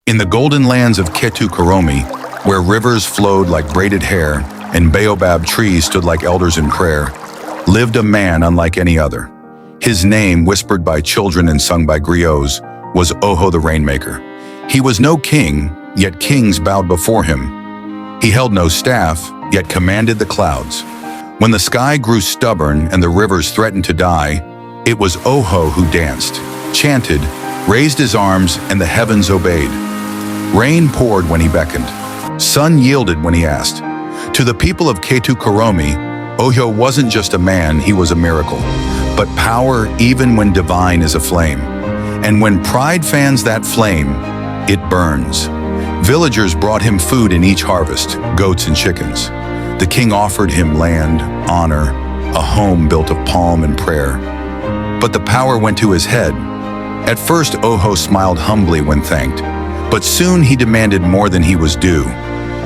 In the golden lands of Ketu-Koromi, where rivers flowed like braided hair and baobab trees stood like elders in prayer, lived a man unlike any other. His name, whispered by children and sung by griots, was Ojo the Rainmaker. He was no king, yet kings bowed before him. He held no staff, yet commanded the clouds. When the sky grew stubborn and the rivers threatened to die, it was Ojo who danced, chanted, raised his arms, and the heavens obeyed. Rain poured when he beckoned. Sun yielded when he asked. To the people of Ketu-Koromi, Ojo wasn't just a man, he was a miracle. But power, even when divine, is a flame. And when pride fans that flame, it burns. Villagers brought him food in each harvest, goats and chickens. The king offered him land, honor, a home built of palm and prayer. But the power went to his head. At first, Ojo smiled humbly when thanked, but soon he demanded more than he was due.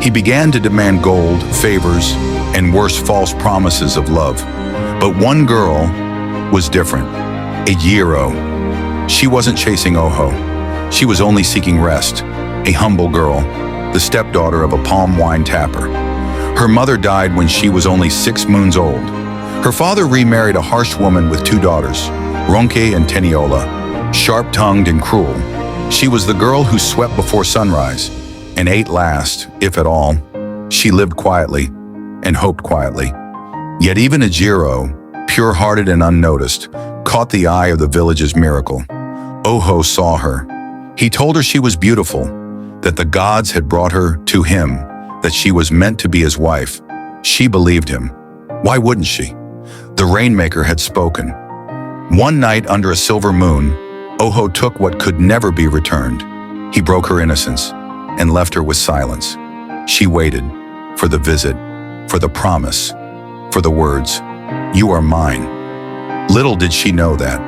He began to demand gold, favors, and worse, false promises of love. But one girl was different, Ejiro. She wasn't chasing Ojo. She was only seeking rest, a humble girl, the stepdaughter of a palm wine tapper. Her mother died when she was only 6 moons old. Her father remarried a harsh woman with 2 daughters, Ronke and Teniola, sharp-tongued and cruel. She was the girl who swept before sunrise and ate last, if at all. She lived quietly and hoped quietly. Yet even Ejiro, pure-hearted and unnoticed, caught the eye of the village's miracle. Ojo saw her. He told her she was beautiful, that the gods had brought her to him, that she was meant to be his wife. She believed him. Why wouldn't she? The Rainmaker had spoken. One night under a silver moon, Ojo took what could never be returned. He broke her innocence and left her with silence. She waited for the visit, for the promise, for the words, "You are mine." Little did she know that.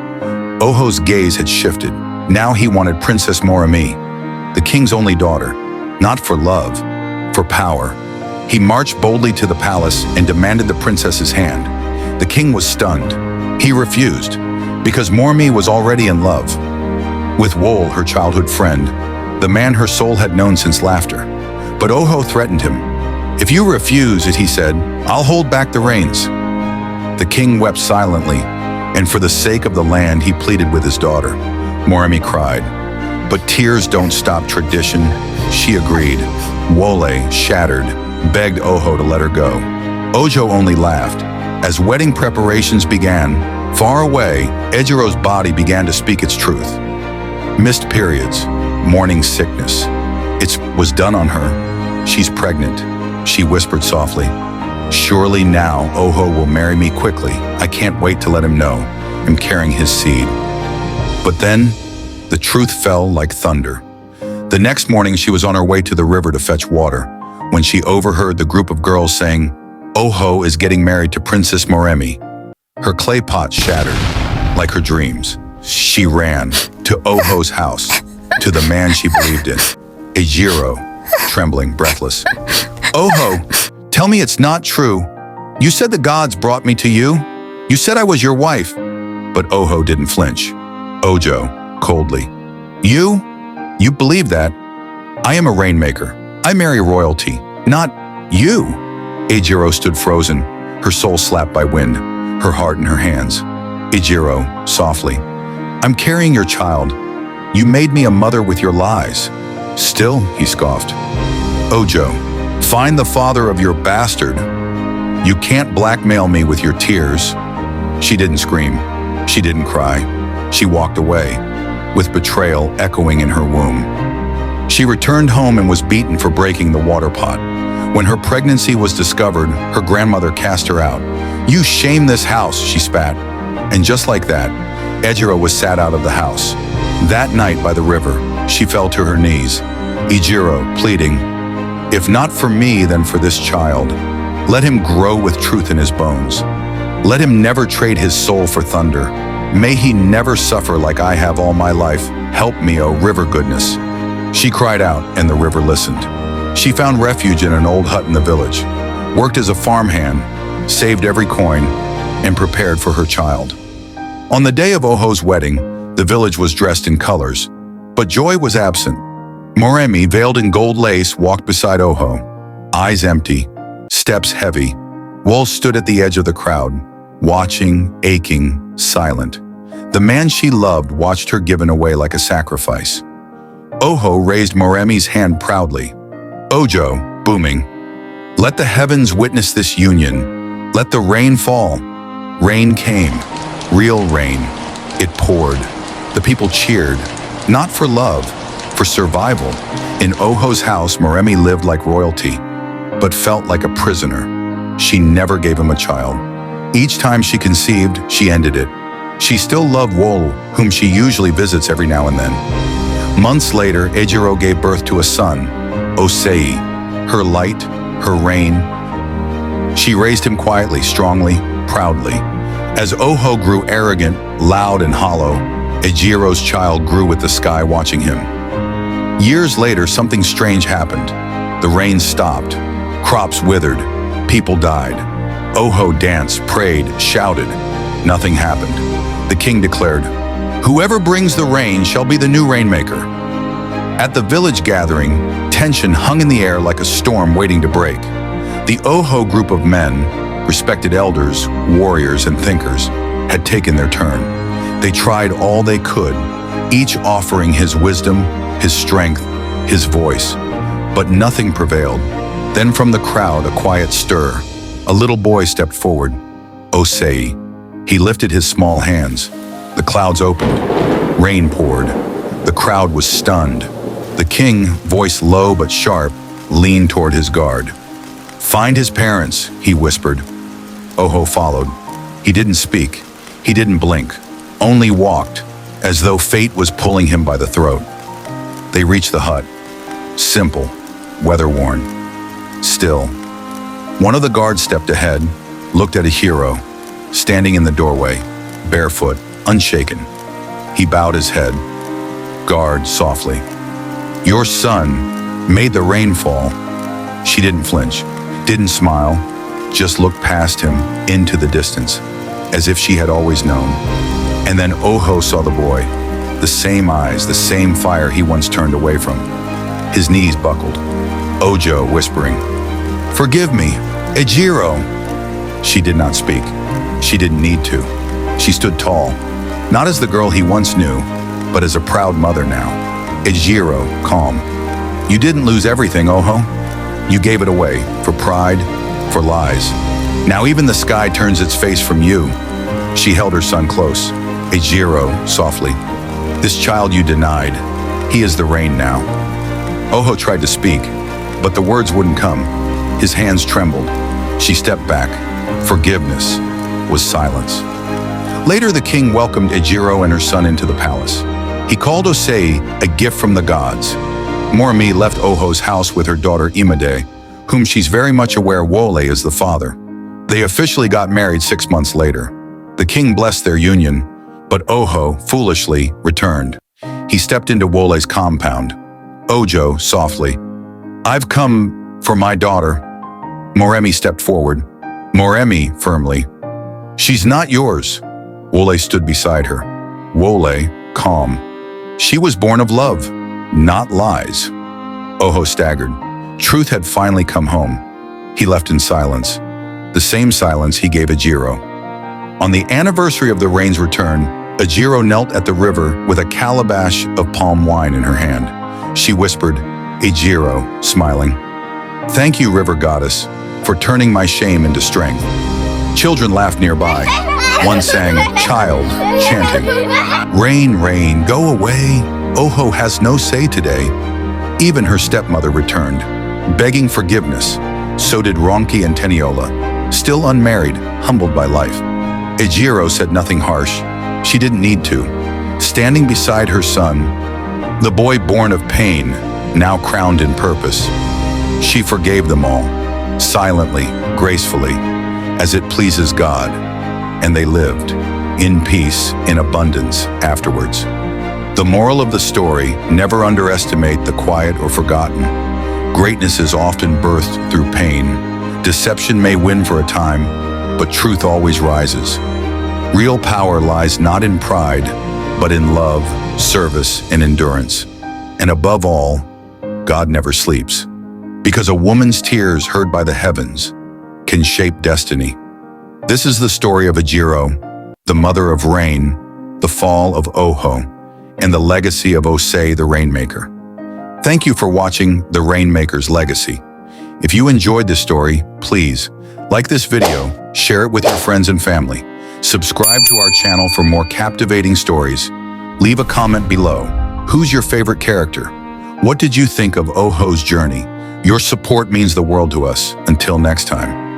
Ojo's gaze had shifted. Now he wanted Princess Moremi, the king's only daughter, not for love, for power. He marched boldly to the palace and demanded the princess's hand. The king was stunned. He refused, because Moremi was already in love with Wol, her childhood friend, the man her soul had known since laughter. But Ojo threatened him. "If you refuse it," he said, "I'll hold back the reins." The king wept silently, and for the sake of the land, he pleaded with his daughter. Moremi cried, but tears don't stop tradition. She agreed. Wole, shattered, begged Ojo to let her go. Ojo only laughed. As wedding preparations began, far away, Ejiro's body began to speak its truth. Missed periods, morning sickness. It was done on her. She's pregnant, she whispered softly. Surely now Ojo will marry me quickly. I can't wait to let him know I'm carrying his seed. But then, the truth fell like thunder. The next morning, she was on her way to the river to fetch water when she overheard the group of girls saying, "Ojo is getting married to Princess Moremi." Her clay pot shattered, like her dreams. She ran to Ojo's house, to the man she believed in, Ejiro, trembling, breathless. "Ojo, tell me it's not true. You said the gods brought me to you. You said I was your wife." But Ojo didn't flinch. Ojo, coldly, You believe that? I am a rainmaker. I marry royalty, not you." Ejiro stood frozen, her soul slapped by wind, her heart in her hands. Ejiro, softly, "I'm carrying your child. You made me a mother with your lies." "Still," he scoffed. "Ojo, find the father of your bastard. You can't blackmail me with your tears." She didn't scream. She didn't cry. She walked away, with betrayal echoing in her womb. She returned home and was beaten for breaking the water pot. When her pregnancy was discovered, her grandmother cast her out. "You shame this house," she spat. And just like that, Ejiro was sat out of the house. That night by the river, she fell to her knees. Ejiro, pleading, "If not for me, then for this child. Let him grow with truth in his bones. Let him never trade his soul for thunder. May he never suffer like I have all my life. Help me, O river goodness." She cried out, and the river listened. She found refuge in an old hut in the village, worked as a farmhand, saved every coin, and prepared for her child. On the day of Ojo's wedding, the village was dressed in colors, but joy was absent. Moremi, veiled in gold lace, walked beside Ojo, eyes empty, steps heavy. Wool stood at the edge of the crowd, watching, aching, silent. The man she loved watched her given away like a sacrifice. Ojo raised Moremi's hand proudly. Ojo, booming. Let the heavens witness this union. Let the rain fall. Rain came. Real rain. It poured. The people cheered, not for love, for survival. In Ojo's house, Moremi lived like royalty, but felt like a prisoner. She never gave him a child. Each time she conceived, she ended it. She still loved Wool, whom she usually visits every now and then. Months later, Ejiro gave birth to a son, Oseyi, her light, her rain. She raised him quietly, strongly, proudly. As Ojo grew arrogant, loud and hollow, Ejiro's child grew with the sky watching him. Years later, something strange happened. The rain stopped, crops withered, people died. Ojo danced, prayed, shouted. Nothing happened. The king declared, "Whoever brings the rain shall be the new rainmaker." At the village gathering, tension hung in the air like a storm waiting to break. The Ojo group of men, respected elders, warriors, and thinkers, had taken their turn. They tried all they could, each offering his wisdom, his strength, his voice. But nothing prevailed. Then from the crowd, a quiet stir. A little boy stepped forward, Oseyi. He lifted his small hands. The clouds opened. Rain poured. The crowd was stunned. The king, voice low but sharp, leaned toward his guard. "Find his parents," he whispered. Ojo followed. He didn't speak. He didn't blink. Only walked, as though fate was pulling him by the throat. They reached the hut. Simple, weather-worn, still. One of the guards stepped ahead, looked at Ejiro, standing in the doorway, barefoot, unshaken. He bowed his head. "Guard, softly. Your son made the rain fall." She didn't flinch, didn't smile, just looked past him into the distance, as if she had always known. And then Ojo saw the boy, the same eyes, the same fire he once turned away from. His knees buckled. Ojo whispering, "Forgive me, Ejiro." She did not speak. She didn't need to. She stood tall, not as the girl he once knew, but as a proud mother now. Ejiro, calm. "You didn't lose everything, Ojo. You gave it away, for pride, for lies. Now even the sky turns its face from you." She held her son close. Ejiro, softly. "This child you denied, he is the rain now." Ojo tried to speak, but the words wouldn't come. His hands trembled. She stepped back. Forgiveness was silence. Later, the king welcomed Ejiro and her son into the palace. He called Oseyi a gift from the gods. Moremi left Ojo's house with her daughter Imade, whom she's very much aware Wole is the father. They officially got married 6 months later. The king blessed their union, but Ojo, foolishly, returned. He stepped into Wole's compound. Ojo, softly, "I've come for my daughter." Moremi stepped forward. Moremi, firmly, "She's not yours." Wole stood beside her. Wole, calm. "She was born of love, not lies." Ojo staggered. Truth had finally come home. He left in silence. The same silence he gave Ejiro. On the anniversary of the rain's return, Ejiro knelt at the river with a calabash of palm wine in her hand. She whispered, Ejiro, smiling, "Thank you, river goddess, for turning my shame into strength." Children laughed nearby. One sang, "Child," chanting, "Rain, rain, go away. Ojo has no say today." Even her stepmother returned, begging forgiveness. So did Ronki and Teniola, still unmarried, humbled by life. Ejiro said nothing harsh. She didn't need to. Standing beside her son, the boy born of pain, now crowned in purpose, she forgave them all, silently, gracefully, as it pleases God, and they lived in peace, in abundance afterwards. The moral of the story: never underestimate the quiet or forgotten. Greatness is often birthed through pain. Deception may win for a time, but truth always rises. Real power lies not in pride, but in love, service, and endurance. And above all, God never sleeps. Because a woman's tears heard by the heavens can shape destiny. This is the story of Ejiro, the mother of rain, the fall of Ojo, and the legacy of Oseyi the Rainmaker. Thank you for watching The Rainmaker's Legacy. If you enjoyed this story, please like this video, share it with your friends and family. Subscribe to our channel for more captivating stories. Leave a comment below. Who's your favorite character? What did you think of Ojo's journey? Your support means the world to us. Until next time.